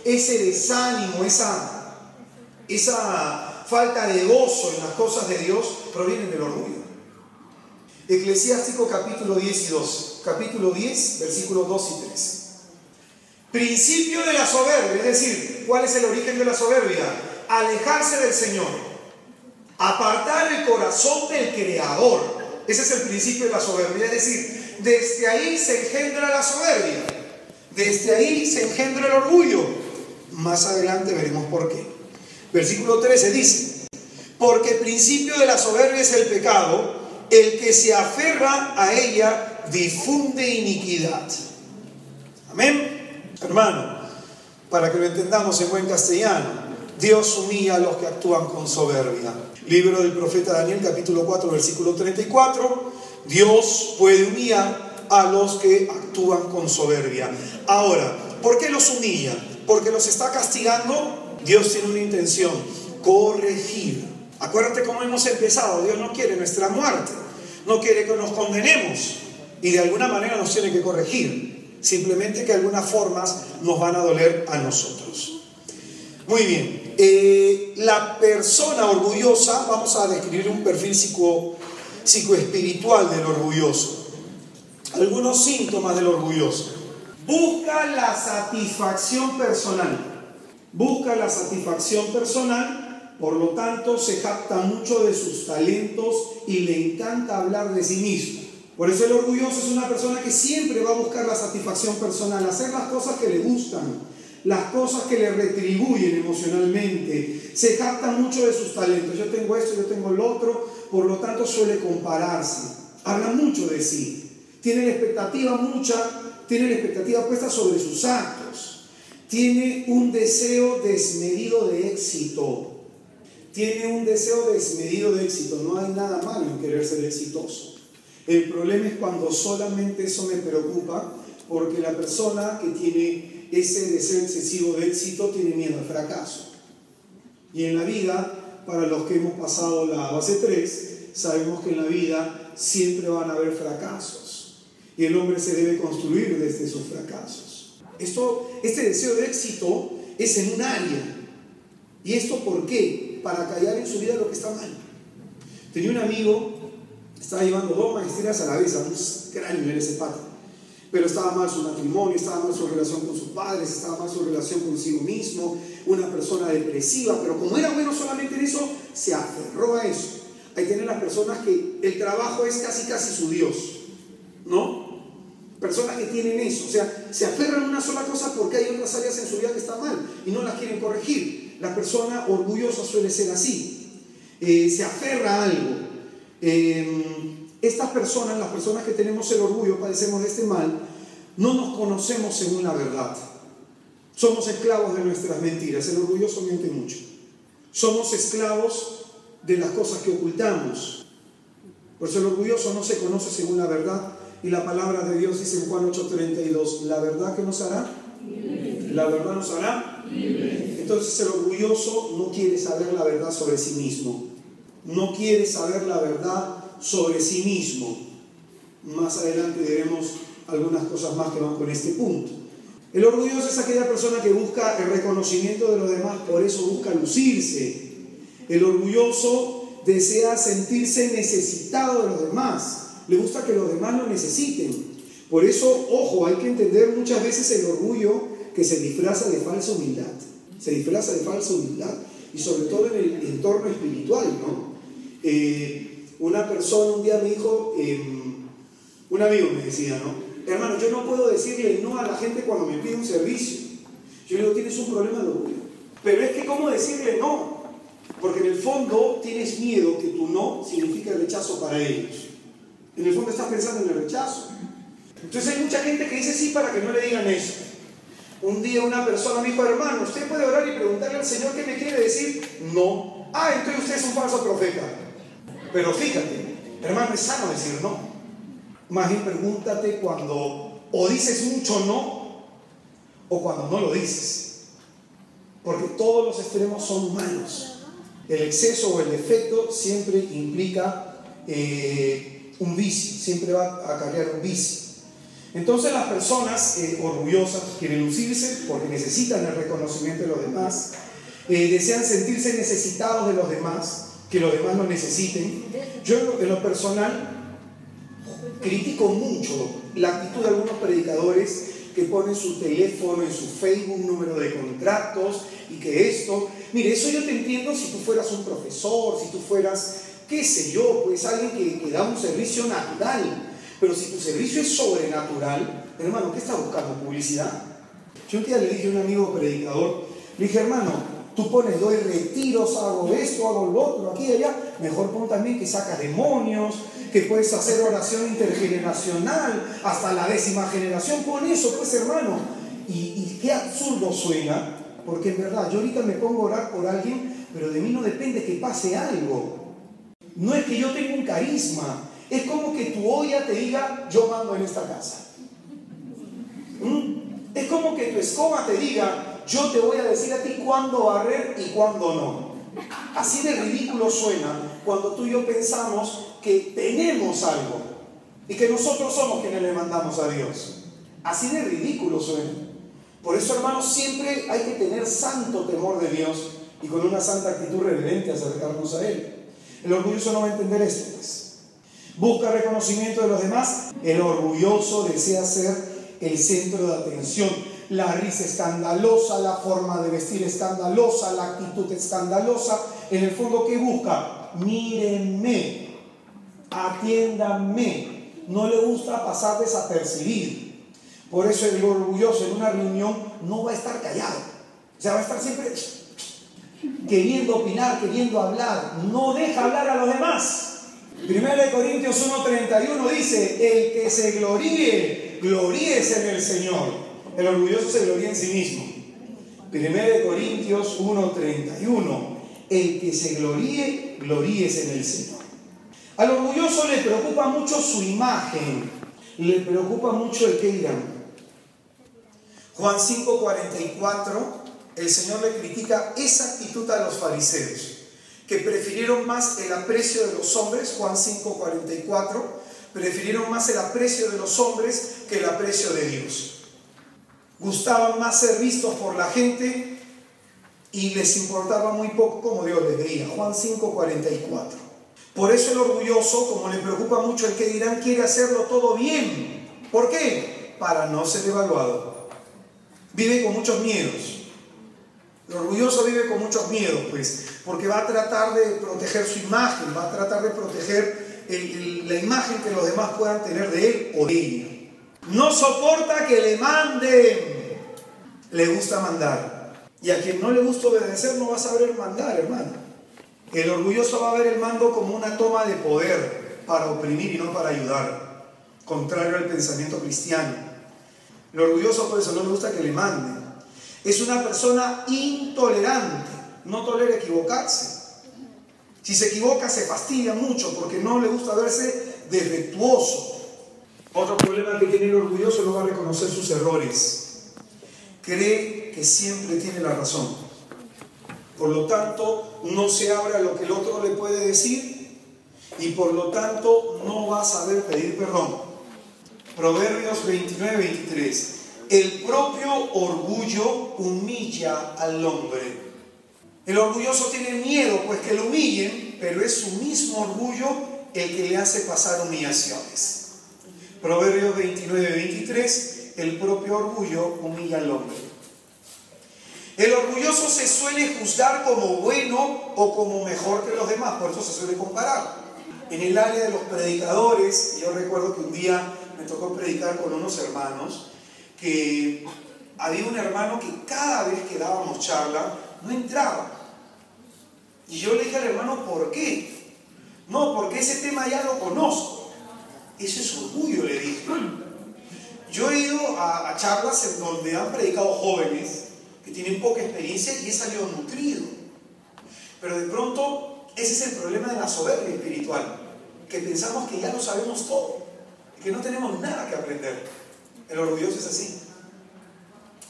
Speaker 1: ese desánimo, esa falta de gozo en las cosas de Dios, provienen del orgullo. Eclesiástico capítulo 10 y 12. Capítulo 10, versículos 2 y 13. Principio de la soberbia, es decir, ¿cuál es el origen de la soberbia? Alejarse del Señor. Apartar el corazón del Creador. Ese es el principio de la soberbia. Es decir, desde ahí se engendra la soberbia. Desde ahí se engendra el orgullo. Más adelante veremos por qué. Versículo 13 dice: porque el principio de la soberbia es el pecado, el que se aferra a ella difunde iniquidad. Amén. Hermano, para que lo entendamos en buen castellano, Dios humilla a los que actúan con soberbia. Libro del profeta Daniel, capítulo 4, versículo 34. Dios puede humillar a los que actúan con soberbia. Ahora, ¿por qué los humilla? Porque los está castigando. Dios tiene una intención: corregir. Acuérdate cómo hemos empezado. Dios no quiere nuestra muerte, no quiere que nos condenemos, y de alguna manera nos tiene que corregir. Simplemente que algunas formas nos van a doler a nosotros. Muy bien. La persona orgullosa, vamos a describir un perfil psicoespiritual del orgulloso. Algunos síntomas del orgulloso: busca la satisfacción personal. Busca la satisfacción personal, por lo tanto se jacta mucho de sus talentos y le encanta hablar de sí mismo. Por eso el orgulloso es una persona que siempre va a buscar la satisfacción personal, hacer las cosas que le gustan, las cosas que le retribuyen emocionalmente. Se jacta mucho de sus talentos. Yo tengo esto, yo tengo lo otro. Por lo tanto suele compararse. Habla mucho de sí. Tiene la expectativa puesta sobre sus actos. Tiene un deseo desmedido de éxito. No hay nada malo en querer ser exitoso. El problema es cuando solamente eso me preocupa, porque la persona que tiene ese deseo excesivo de éxito tiene miedo al fracaso. Y en la vida, para los que hemos pasado la base 3, sabemos que en la vida siempre van a haber fracasos. Y el hombre se debe construir desde sus fracasos. Este deseo de éxito es en un área. ¿Y esto por qué? Para callar en su vida lo que está mal. Tenía un amigo, estaba llevando 2 maestrías a la vez, a un gran nivel ese pata. Pero estaba mal su matrimonio, estaba mal su relación con sus padres, estaba mal su relación consigo mismo, una persona depresiva, pero como era bueno solamente en eso, se aferró a eso. Hay que tener las personas que el trabajo es casi su Dios, ¿no? Personas que tienen eso, o sea, se aferran a una sola cosa porque hay otras áreas en su vida que están mal y no las quieren corregir. La persona orgullosa suele ser así, se aferra a algo. Estas personas, las personas que tenemos el orgullo, padecemos de este mal, no nos conocemos según la verdad. Somos esclavos de nuestras mentiras. El orgulloso miente mucho. Somos esclavos de las cosas que ocultamos. Por eso el orgulloso no se conoce según la verdad. Y la palabra de Dios dice en Juan 8:32, ¿la verdad que nos hará? ¿La verdad nos hará? Entonces el orgulloso no quiere saber la verdad sobre sí mismo. No quiere saber la verdad sobre sí mismo. Más adelante diremos algunas cosas más que van con este punto. El orgulloso es aquella persona que busca el reconocimiento de los demás, por eso busca lucirse. El orgulloso desea sentirse necesitado de los demás. Le gusta que los demás lo necesiten. Por eso, ojo, hay que entender muchas veces el orgullo que se disfraza de falsa humildad. Se disfraza de falsa humildad. Y sobre todo en el entorno espiritual, ¿no? Una persona un día me dijo, un amigo me decía, ¿no? Hermano, yo no puedo decirle no a la gente cuando me pide un servicio. Yo le digo, tienes un problema de orgullo. Pero es que, ¿cómo decirle no? Porque en el fondo tienes miedo que tu no signifique rechazo para ellos. En el fondo estás pensando en el rechazo. Entonces hay mucha gente que dice sí para que no le digan eso. Un día una persona me dijo, hermano, ¿usted puede orar y preguntarle al Señor qué me quiere decir? No. Ah, entonces usted es un falso profeta. Pero fíjate, hermano, es sano decir no. Más bien pregúntate cuando o dices mucho no o cuando no lo dices. Porque todos los extremos son malos. El exceso o el defecto siempre implica un vicio, siempre va a acarrear un vicio. Entonces las personas orgullosas quieren lucirse porque necesitan el reconocimiento de los demás, desean sentirse necesitados de los demás, que los demás lo necesiten. Yo en lo personal critico mucho la actitud de algunos predicadores que ponen su teléfono en su Facebook, número de contratos y que esto, Mire, eso yo te entiendo si tú fueras un profesor, si tú fueras, qué sé yo, pues alguien que da un servicio natural. Pero si tu servicio es sobrenatural, hermano, ¿qué estás buscando? ¿Publicidad? Yo un día le dije a un amigo predicador, le dije, hermano, tú pones, doy retiros, hago esto, hago lo otro, aquí y allá, mejor pon también que sacas demonios, que puedes hacer oración intergeneracional, hasta la 10ª generación, pon eso, pues hermano. Y qué absurdo suena, porque en verdad, yo ahorita me pongo a orar por alguien, pero de mí no depende que pase algo. No es que yo tenga un carisma, es como que tu olla te diga, yo mando en esta casa. Es como que tu escoba te diga, yo te voy a decir a ti cuándo barrer y cuándo no. Así de ridículo suena cuando tú y yo pensamos que tenemos algo y que nosotros somos quienes le mandamos a Dios. Así de ridículo suena. Por eso, hermanos, siempre hay que tener santo temor de Dios y con una santa actitud reverente acercarnos a Él. El orgulloso no va a entender esto, pues. Busca reconocimiento de los demás. El orgulloso desea ser el centro de atención. La risa escandalosa, la forma de vestir escandalosa, la actitud escandalosa. En el fondo, ¿qué busca? Mírenme, atiéndanme. No le gusta pasar desapercibido. Por eso el orgulloso en una reunión no va a estar callado. O sea, va a estar siempre queriendo opinar, queriendo hablar. No deja hablar a los demás. 1 Corintios 1:31 dice, el que se gloríe, gloríese en el Señor. El orgulloso se gloría en sí mismo. 1 Corintios 1:31, el que se gloríe, gloríese en el Señor. Al orgulloso le preocupa mucho su imagen, le preocupa mucho el qué dirán. Juan 5:44, el Señor le critica esa actitud a los fariseos, que prefirieron más el aprecio de los hombres. Juan 5:44, prefirieron más el aprecio de los hombres que el aprecio de Dios. Gustaban más ser vistos por la gente y les importaba muy poco cómo Dios les veía. Juan 5:44. Por eso el orgulloso, como le preocupa mucho el que dirán, quiere hacerlo todo bien. ¿Por qué? Para no ser evaluado. Vive con muchos miedos. El orgulloso vive con muchos miedos, pues, porque va a tratar de proteger su imagen, va a tratar de proteger la imagen que los demás puedan tener de él o de ella. No soporta que le manden. Le gusta mandar. Y a quien no le gusta obedecer no va a saber mandar, hermano. El orgulloso va a ver el mando como una toma de poder para oprimir y no para ayudar, contrario al pensamiento cristiano. El orgulloso por eso no le gusta que le manden. Es una persona intolerante, no tolera equivocarse. Si se equivoca se fastidia mucho porque no le gusta verse defectuoso. Otro problema que tiene el orgulloso, no va a reconocer sus errores. Cree que siempre tiene la razón. Por lo tanto, no se abre a lo que el otro le puede decir y por lo tanto no va a saber pedir perdón. Proverbios 29:23. El propio orgullo humilla al hombre. El orgulloso tiene miedo, pues que lo humillen, pero es su mismo orgullo el que le hace pasar humillaciones. Proverbios 29:23, el propio orgullo humilla al hombre. El orgulloso se suele juzgar como bueno o como mejor que los demás, por eso se suele comparar. En el área de los predicadores, yo recuerdo que un día me tocó predicar con unos hermanos, que había un hermano que cada vez que dábamos charla, no entraba. Y yo le dije al hermano, ¿por qué? No, porque ese tema ya lo conozco. Ese es orgullo, le dije. Yo he ido a charlas en donde han predicado jóvenes que tienen poca experiencia y he salido nutrido. Pero de pronto, ese es el problema de la soberbia espiritual, que pensamos que ya lo sabemos todo, que no tenemos nada que aprender. El orgulloso es así.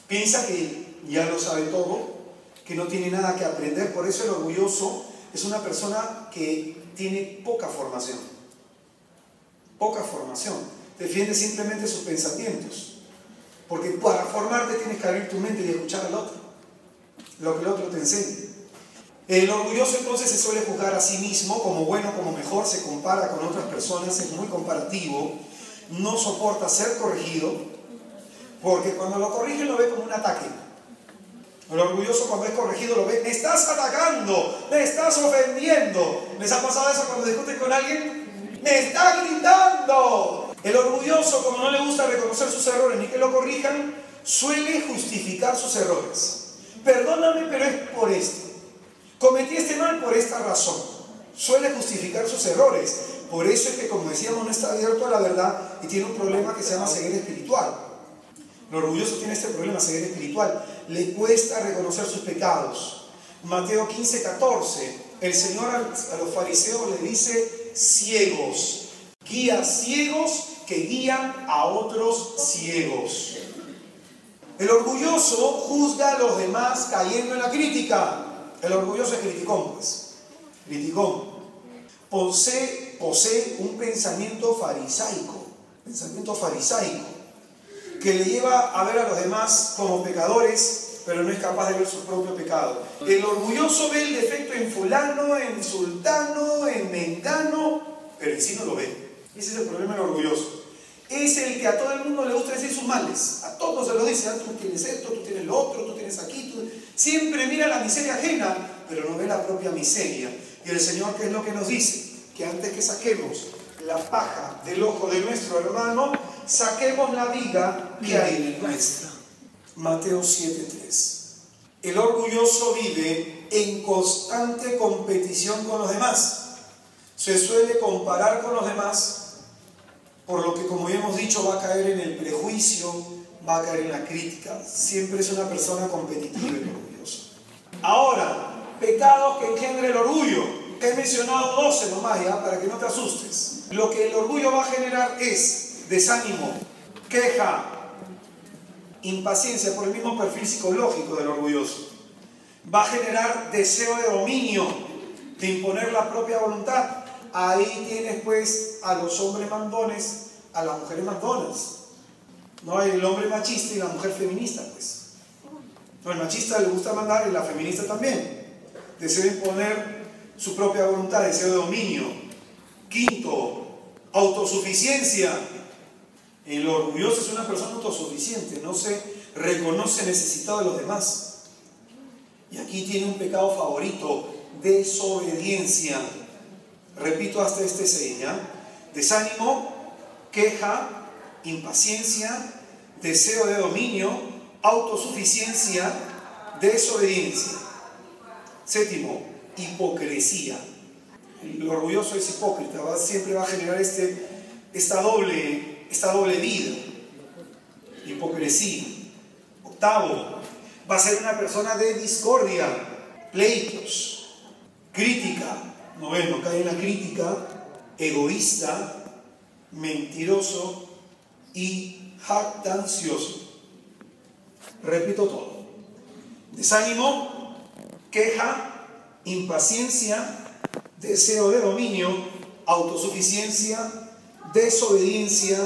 Speaker 1: Piensa que ya lo sabe todo, que no tiene nada que aprender. Por eso el orgulloso es una persona que tiene poca formación. Poca formación. Defiende simplemente sus pensamientos. Porque para formarte tienes que abrir tu mente y escuchar al otro, lo que el otro te enseña. El orgulloso entonces se suele juzgar a sí mismo como bueno, como mejor, se compara con otras personas, es muy comparativo, no soporta ser corregido, porque cuando lo corrigen lo ve como un ataque. El orgulloso cuando es corregido lo ve, me estás atacando, me estás ofendiendo. ¿Les ha pasado eso cuando discuten con alguien? ¡Me está gritando! El orgulloso, como no le gusta reconocer sus errores ni que lo corrijan, suele justificar sus errores. Perdóname, pero es por esto. Cometí este mal por esta razón. Suele justificar sus errores. Por eso es que, como decíamos, no está abierto a la verdad y tiene un problema que se llama ceguera espiritual. El orgulloso tiene este problema, ceguera espiritual. Le cuesta reconocer sus pecados. Mateo 15:14. El Señor a los fariseos le dice ciegos. Guías ciegos que guían a otros ciegos. El orgulloso juzga a los demás cayendo en la crítica. El orgulloso es criticón, pues. Criticón. Posee un pensamiento farisaico. Que le lleva a ver a los demás como pecadores, pero no es capaz de ver su propio pecado. El orgulloso ve el defecto en fulano, en sultano, en mengano, pero en sí no lo ve. Ese es el problema del orgulloso. Es el que a todo el mundo le gusta decir sus males. A todos se lo dice, tú tienes esto, tú tienes lo otro, tú tienes aquí. Siempre mira la miseria ajena, pero no ve la propia miseria. Y el Señor, ¿qué es lo que nos dice? Que antes que saquemos la paja del ojo de nuestro hermano, saquemos la viga que hay en el nuestro. Mateo 7:3. El orgulloso vive en constante competición con los demás. Se suele comparar con los demás, por lo que, como ya hemos dicho, va a caer en el prejuicio, va a caer en la crítica. Siempre es una persona competitiva el orgulloso. Ahora, pecados que engendra el orgullo. He mencionado 12 nomás, ya, para que no te asustes. Lo que el orgullo va a generar es desánimo, queja, impaciencia, por el mismo perfil psicológico del orgulloso. Va a generar deseo de dominio, de imponer la propia voluntad. Ahí tienes pues a los hombres mandones, a las mujeres mandonas. No hay el hombre machista y la mujer feminista, pues. No, el machista le gusta mandar y la feminista también. Deseo imponer su propia voluntad, deseo de dominio. Quinto, autosuficiencia. El orgulloso es una persona autosuficiente, no se reconoce necesitado de los demás. Y aquí tiene un pecado favorito, desobediencia. Repito hasta este 6, ¿ya? Desánimo, queja, impaciencia, deseo de dominio, autosuficiencia, desobediencia. Séptimo, hipocresía. El orgulloso es hipócrita, siempre va a generar esta doble vida. Hipocresía. Octavo, va a ser una persona de discordia, pleitos, crítica. Noveno, cae en la crítica, egoísta, mentiroso y jactancioso. Repito todo. Desánimo, queja, impaciencia, deseo de dominio, autosuficiencia, desobediencia,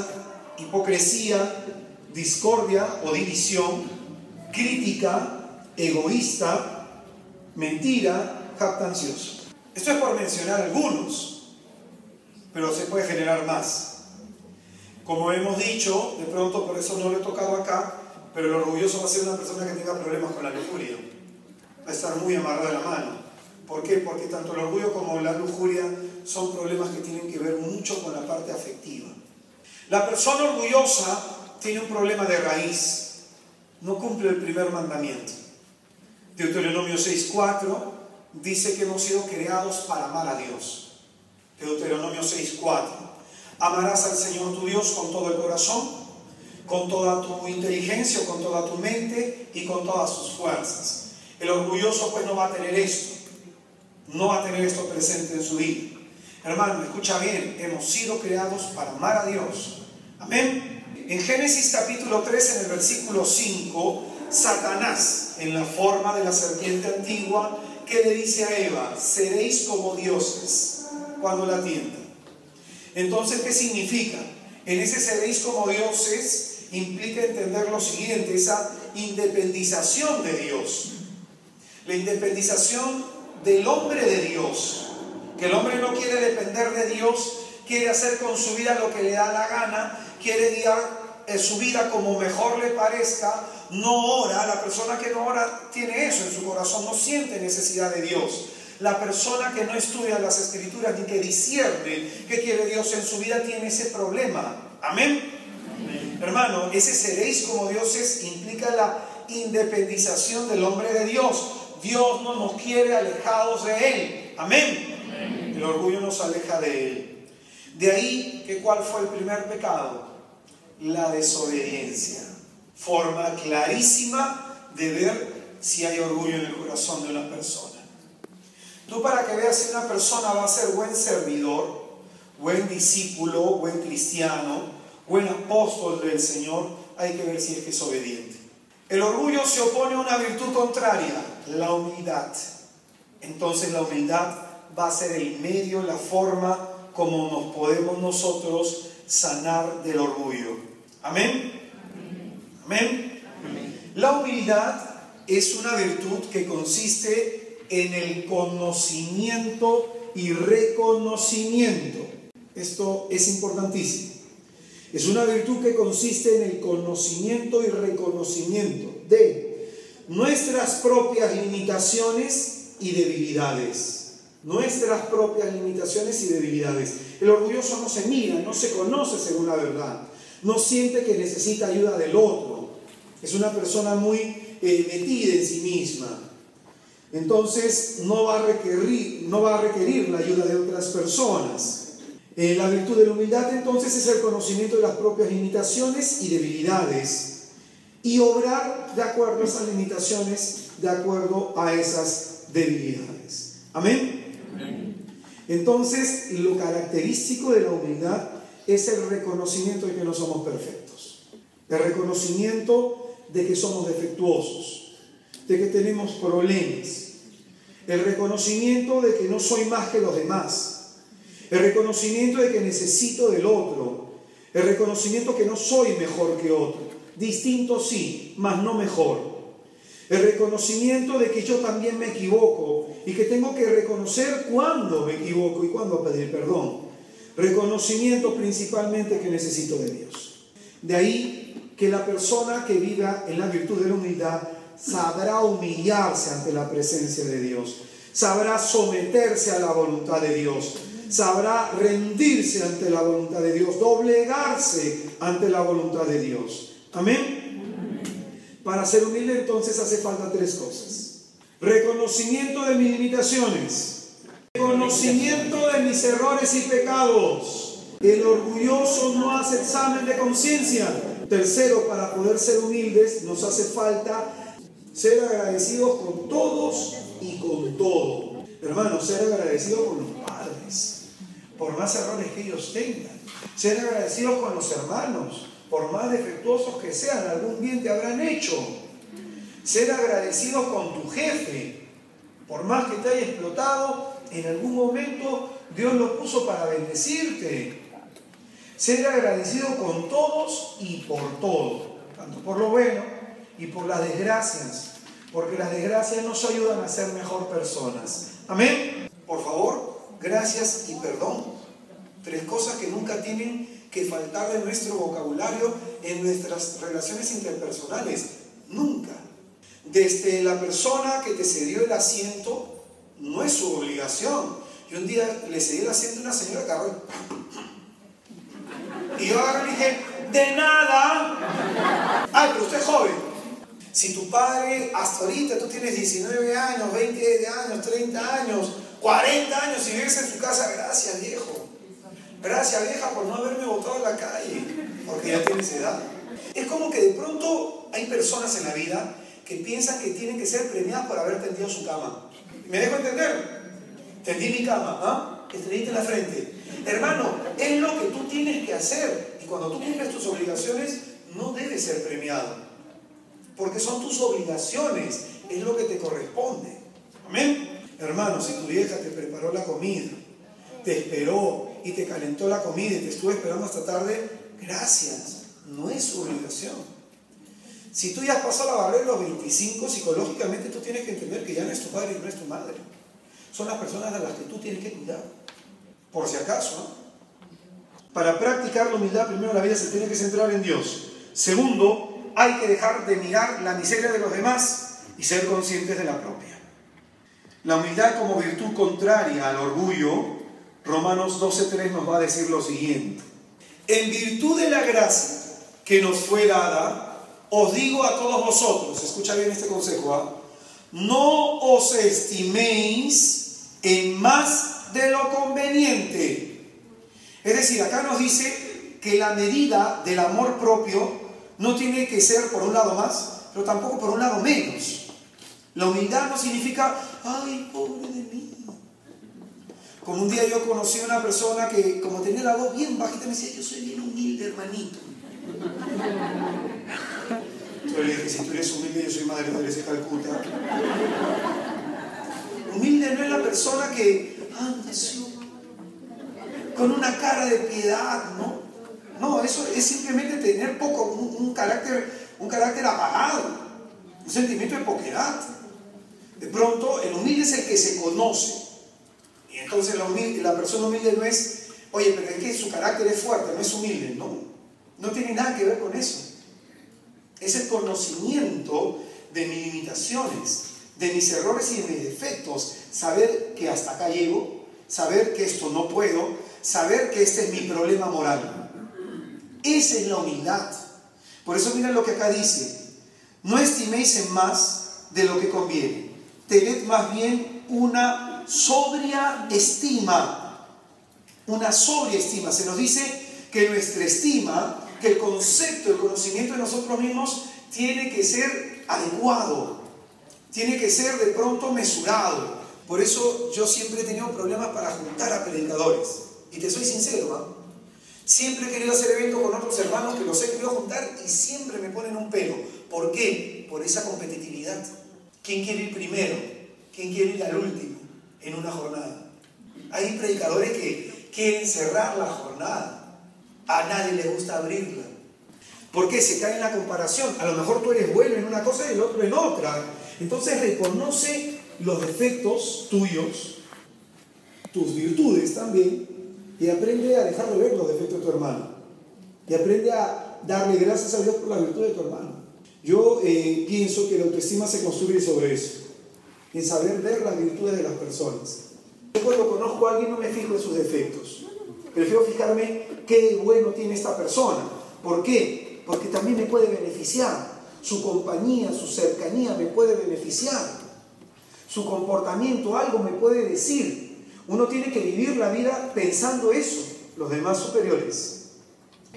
Speaker 1: hipocresía, discordia o división, crítica, egoísta, mentira, jactancioso. Esto es por mencionar algunos, pero se puede generar más. Como hemos dicho, de pronto por eso no lo he tocado acá, pero el orgulloso va a ser una persona que tenga problemas con la lujuria. Va a estar muy amarrado de la mano. ¿Por qué? Porque tanto el orgullo como la lujuria son problemas que tienen que ver mucho con la parte afectiva. La persona orgullosa tiene un problema de raíz. No cumple el primer mandamiento. Deuteronomio 6:4 dice que hemos sido creados para amar a Dios. Deuteronomio 6:4. Amarás al Señor tu Dios con todo el corazón, con toda tu inteligencia, con toda tu mente y con todas tus fuerzas. El orgulloso pues no va a tener esto. No va a tener esto presente en su vida. Hermano, escucha bien, hemos sido creados para amar a Dios. Amén. En Génesis capítulo 3, en el versículo 5, Satanás, en la forma de la serpiente antigua, ¿qué le dice a Eva? Seréis como dioses cuando la tientan. Entonces, ¿qué significa? En ese seréis como dioses implica entender lo siguiente, esa independización de Dios. La independización del hombre de Dios. Que el hombre no quiere depender de Dios, quiere hacer con su vida lo que le da la gana, quiere guiar su vida como mejor le parezca, no ora. La persona que no ora tiene eso en su corazón, no siente necesidad de Dios. La persona que no estudia las Escrituras ni que discierne qué quiere Dios en su vida tiene ese problema. Amén. Amén. Hermano, ese seréis como dioses implica la independización del hombre de Dios. Dios no nos quiere alejados de Él. Amén. Amén. El orgullo nos aleja de Él. De ahí que ¿cuál fue el primer pecado? La desobediencia. Forma clarísima de ver si hay orgullo en el corazón de una persona. Tú, para que veas si una persona va a ser buen servidor, buen discípulo, buen cristiano, buen apóstol del Señor, hay que ver si es que es obediente. El orgullo se opone a una virtud contraria, la humildad. Entonces la humildad va a ser el medio, la forma como nos podemos nosotros sanar del orgullo. ¿Amén? ¿Amén? Amén. La humildad es una virtud que consiste en el conocimiento y reconocimiento. Esto es importantísimo. Es una virtud que consiste en el conocimiento y reconocimiento de nuestras propias limitaciones y debilidades. Nuestras propias limitaciones y debilidades. El orgulloso no se mira, no se conoce según la verdad. No siente que necesita ayuda del otro. Es una persona muy metida en sí misma. Entonces no va a requerir la ayuda de otras personas. La virtud de la humildad entonces es el conocimiento de las propias limitaciones y debilidades y obrar de acuerdo a esas limitaciones, de acuerdo a esas debilidades. ¿Amén? Amén. Entonces lo característico de la humildad es el reconocimiento de que no somos perfectos, el reconocimiento de que somos defectuosos, de que tenemos problemas, el reconocimiento de que no soy más que los demás, el reconocimiento de que necesito del otro, el reconocimiento que no soy mejor que otro, distinto sí, mas no mejor, el reconocimiento de que yo también me equivoco y que tengo que reconocer cuándo me equivoco y cuándo pedir perdón, reconocimiento principalmente que necesito de Dios. De ahí que la persona que viva en la virtud de la humildad sabrá humillarse ante la presencia de Dios, sabrá someterse a la voluntad de Dios, sabrá rendirse ante la voluntad de Dios, doblegarse ante la voluntad de Dios. ¿Amén? Para ser humilde entonces hace falta tres cosas: reconocimiento de mis limitaciones, reconocimiento de mis errores y pecados. El orgulloso no hace examen de conciencia. Tercero, para poder ser humildes nos hace falta ser agradecidos con todos y con todo. Hermanos, ser agradecidos con los padres, por más errores que ellos tengan. Ser agradecidos con los hermanos, por más defectuosos que sean, algún bien te habrán hecho. Ser agradecidos con tu jefe, por más que te haya explotado, en algún momento Dios lo puso para bendecirte. Ser agradecido con todos y por todo, tanto por lo bueno y por las desgracias, porque las desgracias nos ayudan a ser mejor personas. Amén. Por favor, gracias y perdón. Tres cosas que nunca tienen que faltar de nuestro vocabulario en nuestras relaciones interpersonales. Nunca. Desde la persona que te cedió el asiento, no es su obligación. Yo un día le cedí el asiento a una señora que agarró y yo agarré y dije, de nada. Ay, pero usted es joven. Si tu padre, hasta ahorita, tú tienes 19 años, 20 años, 30 años, 40 años y vives en tu casa, gracias viejo. Gracias vieja por no haberme botado a la calle, porque ya tienes edad. Es como que de pronto hay personas en la vida que piensan que tienen que ser premiadas por haber tendido su cama. ¿Me dejo entender? Tendí mi cama, ¿ah? Estreñiste en la frente. Hermano, es lo que tú tienes que hacer. Y cuando tú cumples tus obligaciones, no debes ser premiado. Porque son tus obligaciones, es lo que te corresponde. Amén. Hermano, si tu vieja te preparó la comida, te esperó y te calentó la comida y te estuvo esperando hasta tarde, gracias, no es su obligación. Si tú ya has pasado la barrera de los 25, psicológicamente tú tienes que entender que ya no es tu padre y no es tu madre. Son las personas a las que tú tienes que cuidar, por si acaso, ¿no? Para practicar la humildad, primero la vida se tiene que centrar en Dios. Segundo, hay que dejar de mirar la miseria de los demás y ser conscientes de la propia. La humildad como virtud contraria al orgullo, Romanos 12:3 nos va a decir lo siguiente: en virtud de la gracia que nos fue dada, os digo a todos vosotros, escucha bien este consejo, no os estiméis en más de lo conveniente. Es decir, acá nos dice que la medida del amor propio no tiene que ser por un lado más, pero tampoco por un lado menos. La humildad no significa, ay, pobre de mí. Como un día yo conocí a una persona que, como tenía la voz bien bajita, me decía, yo soy bien humilde, hermanito. Yo le dije, si tú eres humilde, yo soy Madre Teresa de Calcuta. Humilde no es la persona que anda con una cara de piedad, ¿no? No, eso es simplemente tener un carácter apagado, un sentimiento de poquedad. De pronto, el humilde es el que se conoce. Y entonces la persona humilde no es, oye, pero es que su carácter es fuerte, no es humilde, no. No tiene nada que ver con eso. Es el conocimiento de mis limitaciones, de mis errores y de mis defectos. Saber que hasta acá llego, saber que esto no puedo, saber que este es mi problema moral. Esa es la humildad. Por eso miren lo que acá dice: no estiméis en más de lo que conviene, tened más bien una sobria estima. Una sobria estima. Se nos dice que nuestra estima, que el concepto, el conocimiento de nosotros mismos tiene que ser adecuado, tiene que ser de pronto mesurado. Por eso yo siempre he tenido problemas para juntar a predicadores, y te soy sincero, ¿no? Siempre he querido hacer eventos con otros hermanos que los he querido juntar y siempre me ponen un pero. ¿Por qué? Por esa competitividad. ¿Quién quiere ir primero? ¿Quién quiere ir al último en una jornada? Hay predicadores que quieren cerrar la jornada. A nadie le gusta abrirla. ¿Por qué? Se cae en la comparación. A lo mejor tú eres bueno en una cosa y el otro en otra. Entonces reconoce los defectos tuyos, tus virtudes también, y aprende a dejar de ver los defectos de tu hermano. Y aprende a darle gracias a Dios por la virtud de tu hermano. Yo pienso que la autoestima se construye sobre eso, en saber ver las virtudes de las personas. Yo cuando conozco a alguien no me fijo en sus defectos. Prefiero fijarme qué bueno tiene esta persona. ¿Por qué? Porque también me puede beneficiar. Su compañía, su cercanía me puede beneficiar. Su comportamiento, algo me puede decir. Uno tiene que vivir la vida pensando eso, los demás superiores.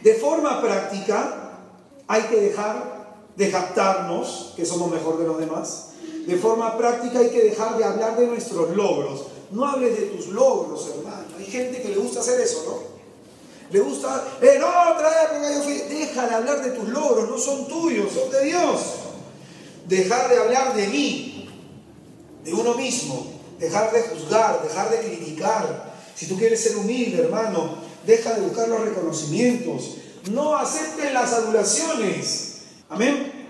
Speaker 1: De forma práctica, hay que dejar de jactarnos, que somos mejor que los demás. De forma práctica hay que dejar de hablar de nuestros logros. No hables de tus logros, hermano. Hay gente que le gusta hacer eso, ¿no? Le gusta, en otra época yo fui. Deja de hablar de tus logros, no son tuyos, son de Dios. Dejar de hablar de mí, de uno mismo. Dejar de juzgar, dejar de criticar. Si tú quieres ser humilde, hermano, deja de buscar los reconocimientos. No aceptes las adulaciones. Amén.